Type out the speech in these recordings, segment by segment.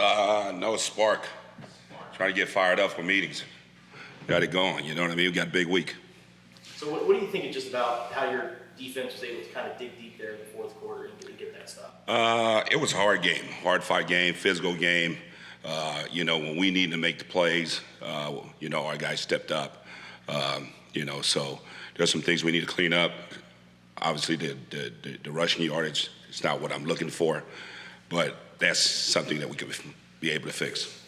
No spark. Trying to get fired up for meetings. Got it going, you know what I mean? We got a big week. So what do you think just about how your defense was able to kind of dig deep there in the fourth quarter and get that stop? It was a hard game, hard fight game, physical game. When we needed to make the plays, our guys stepped up. So there's some things we need to clean up. Obviously, the rushing yardage is not what I'm looking for, but that's something that we could be able to fix.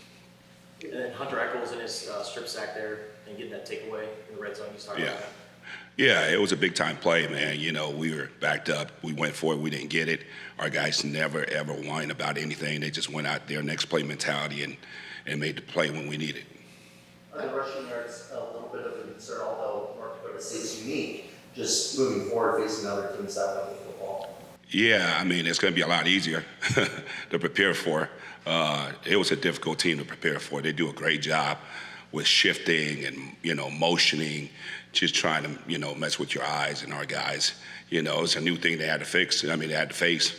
And then Hunter Echols in his strip sack there and getting that takeaway in the red zone. You started Yeah. with that. Yeah, it was a big-time play, man. We were backed up. We went for it. We didn't get it. Our guys never, ever whined about anything. They just went out there, next play mentality, and made the play when we needed it. The rushing yards a little bit of a concern, although North Dakota State's unique, just moving forward, facing other teams that level of football. Yeah, it's going to be a lot easier to prepare for. It was a difficult team to prepare for. They do a great job with shifting and, motioning, just trying to, mess with your eyes and our guys. It's a new thing they had to fix. They had to face,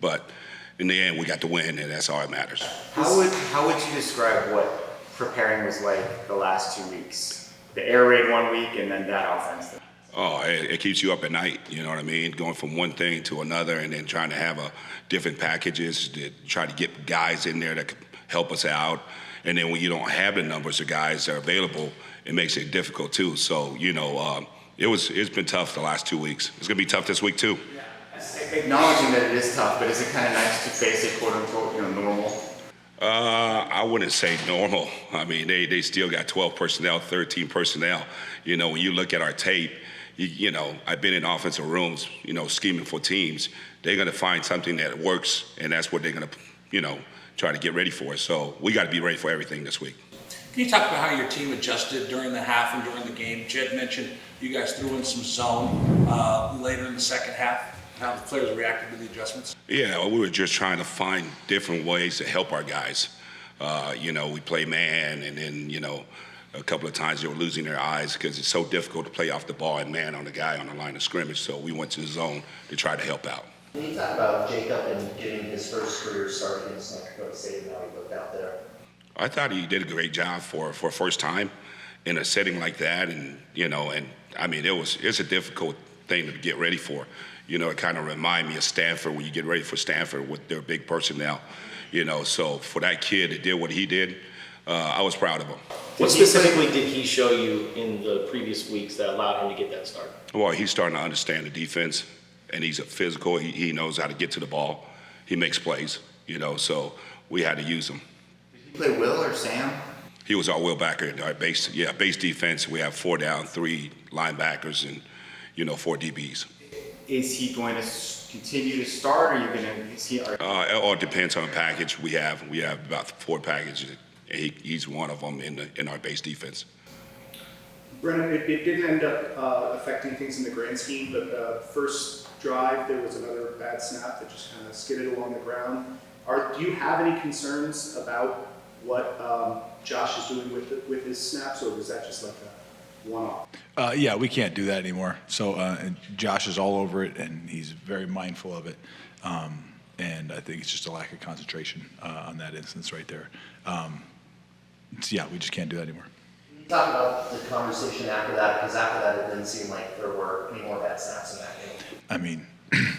but in the end, we got to win, and that's all that matters. How would you describe what preparing was like the last 2 weeks? The air raid 1 week and then that offense? Oh, it keeps you up at night, you know what I mean? Going from one thing to another and then trying to have different packages to try to get guys in there that could help us out. And then when you don't have the numbers of guys that are available, it makes it difficult too. So, it's been tough the last 2 weeks. It's going to be tough this week too. Yeah. Acknowledging that it is tough, but is it kind of nice to face it, quote unquote, normal? I wouldn't say normal. They still got 12 personnel, 13 personnel. When you look at our tape, I've been in offensive rooms, scheming for teams. They're going to find something that works, and that's what they're going to, try to get ready for. So we got to be ready for everything this week. Can you talk about how your team adjusted during the half and during the game? Jed mentioned you guys threw in some zone later in the second half. How the players reacted to the adjustments? Yeah, we were just trying to find different ways to help our guys. We play man, and then, a couple of times they were losing their eyes because it's so difficult to play off the ball and man on the guy on the line of scrimmage. So we went to the zone to try to help out. Can you talk about Jacob and getting his first career start against North Dakota State and how he looked out there? I thought he did a great job for first time in a setting like that, and it's a difficult thing to get ready for. It kind of reminded me of Stanford when you get ready for Stanford with their big personnel. So for that kid that did what he did, I was proud of him. What specifically did he show you in the previous weeks that allowed him to get that start? Well, he's starting to understand the defense, and he's a physical. He knows how to get to the ball. He makes plays, so we had to use him. Did he play Will or Sam? He was our will backer in our base defense. We have 4 down, 3 linebackers, and 4 DBs. Is he going to continue to start, or are you going to? It all depends on the package we have. We have about 4 packages, and he's one of them in our base defense. Brennan, it didn't end up affecting things in the grand scheme, but first drive there was another bad snap that just kind of skidded along the ground. Do you have any concerns about what Josh is doing with his snaps, or was that just like a one-off? Yeah, we can't do that anymore. So and Josh is all over it, and he's very mindful of it. And I think it's just a lack of concentration on that instance right there. Yeah, we just can't do that anymore. Can you talk about the conversation after that? Because after that, it didn't seem like there were any more bad snaps in that game.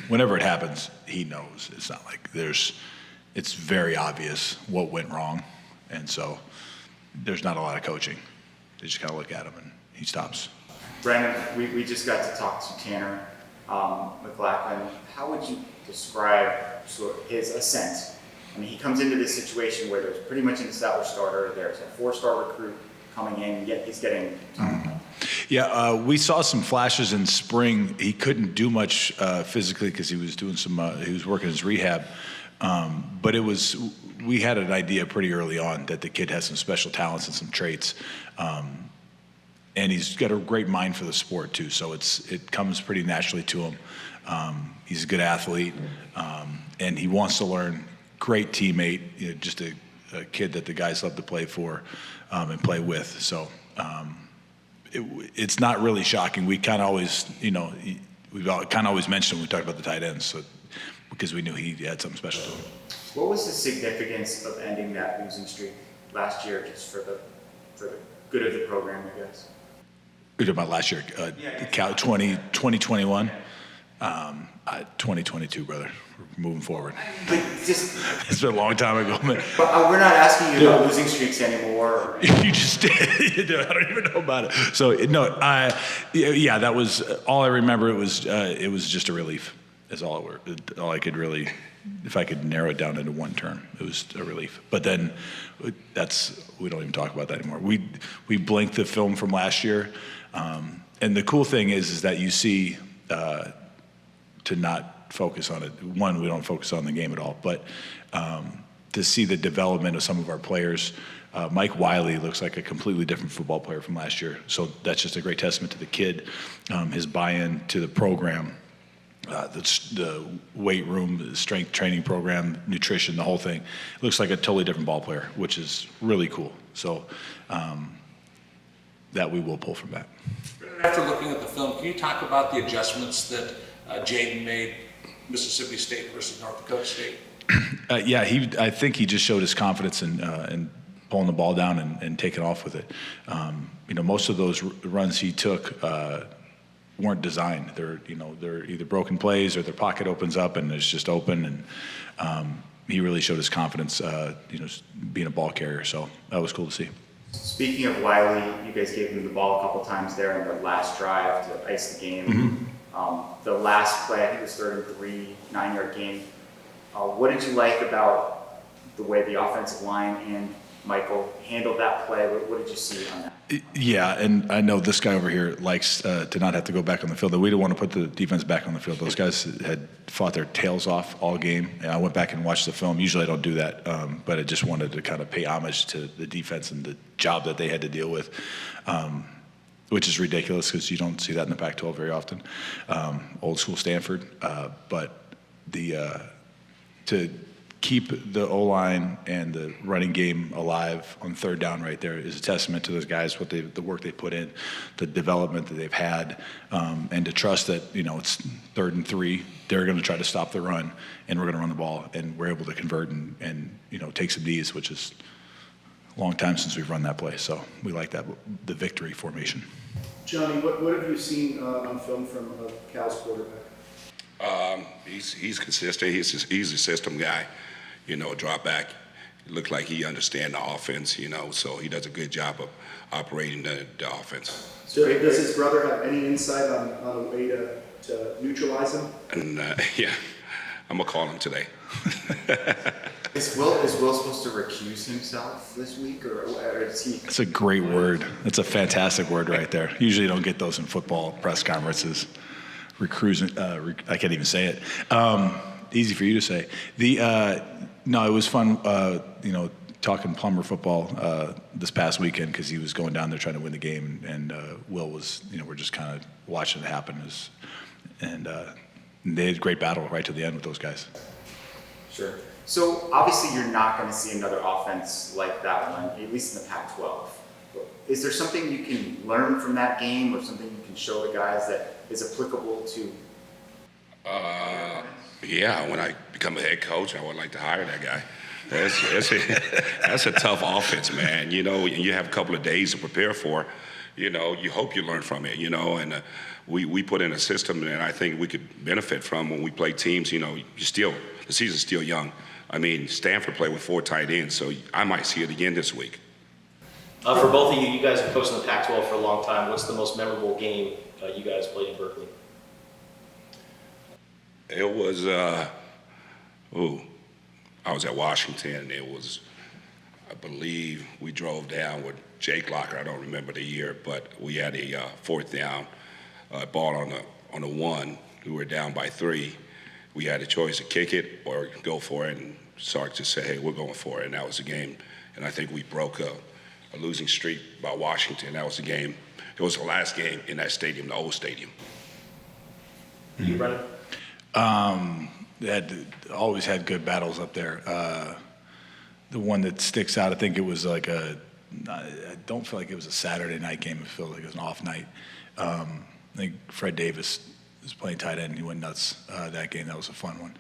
Whenever it happens, he knows. It's not like it's very obvious what went wrong. And so there's not a lot of coaching. They just kind of look at him and he stops. Brandon, we just got to talk to Tanner McLachlan. How would you describe sort of his ascent? He comes into this situation where there's pretty much an established starter. There's a 4-star recruit coming in, yet he's getting Yeah, we saw some flashes in spring. He couldn't do much physically because he was doing he was working his rehab. But we had an idea pretty early on that the kid has some special talents and some traits. And he's got a great mind for the sport too, so it comes pretty naturally to him. He's a good athlete, and he wants to learn. Great teammate, just a kid that the guys love to play for and play with. So it's not really shocking. We kind of always, we've kind of always mentioned when we talked about the tight ends, so because we knew he had something special to him. What was the significance of ending that losing streak last year, just for the good of the program, I guess? You're talking about last year, 2021? 2022, brother. We're moving forward. But just, It's been a long time ago, man. but we're not asking you about losing streaks anymore. You just did. I don't even know about it. So no, yeah, that was all I remember. It was just a relief. Is all I could really, if I could narrow it down into one term, it was a relief. But then we don't even talk about that anymore. We blinked the film from last year, and the cool thing is that you see to not focus on it. One, we don't focus on the game at all, but to see the development of some of our players. Mike Wiley looks like a completely different football player from last year. So that's just a great testament to the kid, his buy-in to the program, the weight room, the strength training program, nutrition, the whole thing. It looks like a totally different ball player, which is really cool. So that we will pull from that. After looking at the film, can you talk about the adjustments that Jaden made, Mississippi State versus North Dakota State? Yeah, I think he just showed his confidence in pulling the ball down and taking off with it. Most of those runs he took weren't designed. They're either broken plays or their pocket opens up and it's just open. And he really showed his confidence, being a ball carrier. So that was cool to see. Speaking of Wiley, you guys gave him the ball a couple times there in the last drive to ice the game. Mm-hmm. The last play, I think it was 3rd and 3, 9-yard game. What did you like about the way the offensive line and Michael handled that play? What did you see on that? Yeah, and I know this guy over here likes to not have to go back on the field. We didn't want to put the defense back on the field. Those guys had fought their tails off all game, and I went back and watched the film. Usually I don't do that, but I just wanted to kind of pay homage to the defense and the job that they had to deal with, which is ridiculous because you don't see that in the Pac-12 very often. Old school Stanford, but to keep the O-line and the running game alive on 3rd down right there is a testament to those guys, the work they put in, the development that they've had, and to trust that, it's 3rd and 3, they're going to try to stop the run, and we're going to run the ball, and we're able to convert and take some Ds, which is a long time since we've run that play. So we like that, the victory formation. Johnny, what have you seen on film from Cal's quarterback? He's consistent. He's a system guy. Drop back. It looked like he understands the offense, so he does a good job of operating the offense. So does his brother have any insight on a way to neutralize him? And yeah, I'm gonna call him today. Is Will supposed to recuse himself this week, or is he? That's a great word. That's a fantastic word right there. Usually you don't get those in football press conferences. I can't even say it. Easy for you to say. No, it was fun, talking Plummer football this past weekend because he was going down there trying to win the game, and Will was, we're just kind of watching it happen. And they had a great battle right to the end with those guys. Sure. So obviously you're not going to see another offense like that one, at least in the Pac-12. Is there something you can learn from that game, or something you can show the guys that is applicable to? Yeah, when I become a head coach, I would like to hire that guy. That's a tough offense, man. You have a couple of days to prepare for. You hope you learn from it. And we put in a system that I think we could benefit from when we play teams. The season's still young. I mean, Stanford played with 4 tight ends, so I might see it again this week. For both of you guys have coached in the Pac-12 for a long time. What's the most memorable game you guys played in Berkeley? It was, I was at Washington. It was, I believe, we drove down with Jake Locker. I don't remember the year, but we had a 4th down, ball on the 1. We were down by 3. We had a choice to kick it or go for it, and Sark just said, hey, we're going for it, and that was the game. And I think we broke a losing streak by Washington. That was the game. It was the last game in that stadium, the old stadium. You, Brennan? They always had good battles up there. The one that sticks out, I think it was I don't feel like it was a Saturday night game. It felt like it was an off night. I think Fred Davis was playing tight end and he went nuts that game. That was a fun one.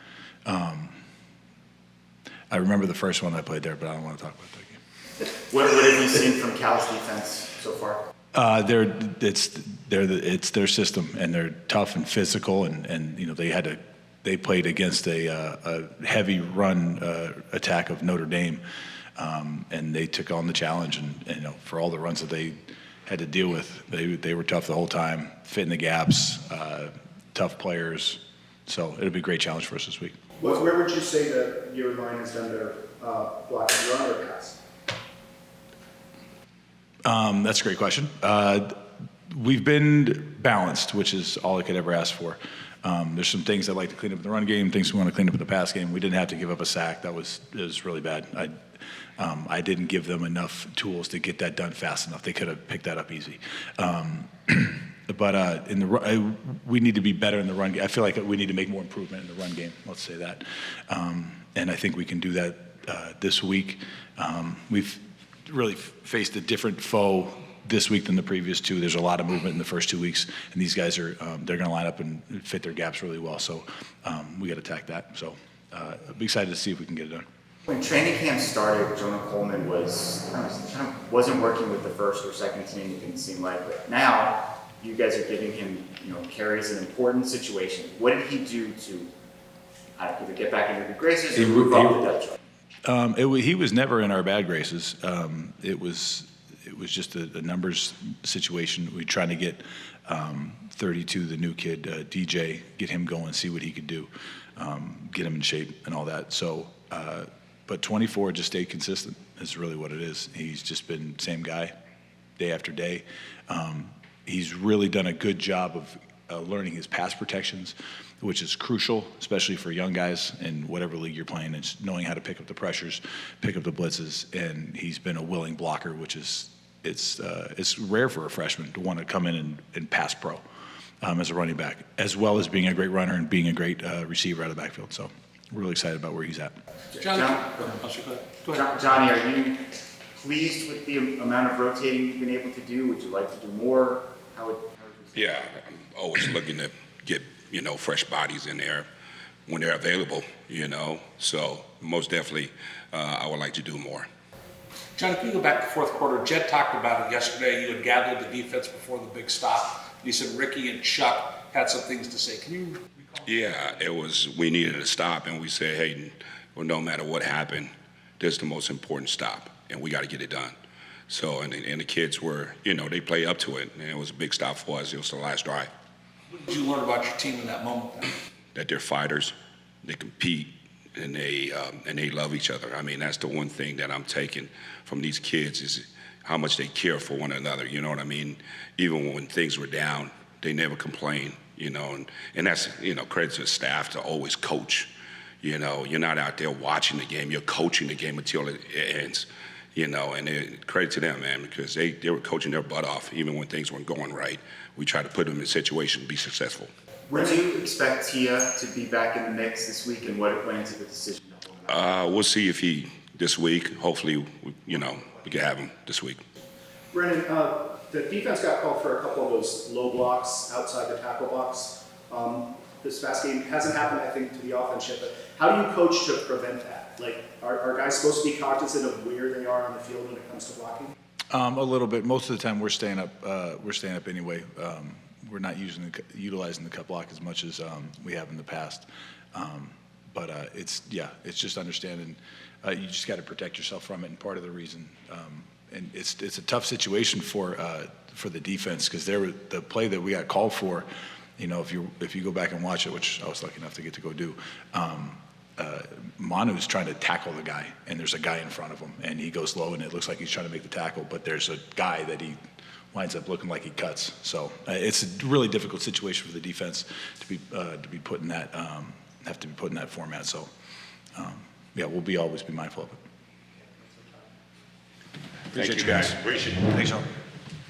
I remember the first one I played there, but I don't want to talk about that game. What have you seen from Cal's defense so far? It's their system, and they're tough and physical, and you know they played against a heavy run attack of Notre Dame, and they took on the challenge, and you know for all the runs that they had to deal with, they were tough the whole time, fitting the gaps, tough players. So it'll be a great challenge for us this week. Where would you say that your line has done better, blocking run or pass? That's a great question. We've been balanced, which is all I could ever ask for. There's some things I'd like to clean up in the run game, things we want to clean up in the pass game. We didn't have to give up a sack. It was really bad. I didn't give them enough tools to get that done fast enough. They could have picked that up easy. But we need to be better in the run game. I feel like we need to make more improvement in the run game. Let's say that. And I think we can do that this week. We've really faced a different foe this week than the previous two. There's a lot of movement in the first 2 weeks, and these guys are they're going to line up and fit their gaps really well. So we got to attack that. So I'll be excited to see if we can get it done. When training camp started, Jonah Coleman wasn't working with the first or second team. It didn't seem like, but now you guys are giving him carries an important situation. What did he do to either get back into the graces or move up the depth chart? He was never in our bad graces. It was just a numbers situation. We tried to get 32, the new kid, DJ, get him going, see what he could do, get him in shape and all that. So, but 24 just stayed consistent is really what it is. He's just been same guy day after day. He's really done a good job of learning his pass protections, which is crucial, especially for young guys in whatever league you're playing. It's knowing how to pick up the pressures, pick up the blitzes, and he's been a willing blocker, which is it's rare for a freshman to want to come in and pass pro as a running back, as well as being a great runner and being a great receiver out of the backfield. So we're really excited about where he's at. Go ahead. Johnny, are you pleased with the amount of rotating you've been able to do? Would you like to do more? How would you Yeah, I'm always looking to get, fresh bodies in there when they're available, So most definitely, I would like to do more. John, can you go back to fourth quarter? Jed talked about it yesterday. You had gathered the defense before the big stop. And he said Ricky and Chuck had some things to say. Can you recall? Yeah, we needed a stop, and we said, hey, well, no matter what happened, this is the most important stop, and we got to get it done. So, and the kids were, they play up to it, and it was a big stop for us. It was the last drive. What did you learn about your team in that moment then? That they're fighters, they compete, and they love each other. I mean, that's the one thing that I'm taking from these kids is how much they care for one another. You know what I mean? Even when things were down, they never complain. And that's credit to the staff to always coach. You're not out there watching the game; you're coaching the game until it ends. And credit to them, man, because they were coaching their butt off even when things weren't going right. We tried to put them in a situation to be successful. When do you expect Tia to be back in the mix this week, and what went into the decision? We'll see if he this week. Hopefully, we can have him this week. Brennan, the defense got called for a couple of those low blocks outside the tackle box. This past game hasn't happened, I think, to the offense yet, but how do you coach to prevent that? Like, are guys supposed to be cognizant of where they are on the field when it comes to blocking? A little bit. Most of the time, we're staying up. Anyway. We're not utilizing the cut block as much as we have in the past. But it's just understanding you just got to protect yourself from it, and part of the reason. And it's a tough situation for the defense because the play that we got called for. If you go back and watch it, which I was lucky enough to get to go do. Manu's trying to tackle the guy, and there's a guy in front of him, and he goes low, and it looks like he's trying to make the tackle, but there's a guy that he winds up looking like he cuts. So it's a really difficult situation for the defense to be put in that have to be put in that format. So we'll always be mindful of it. Thank you guys. Appreciate it. Thanks, Sean.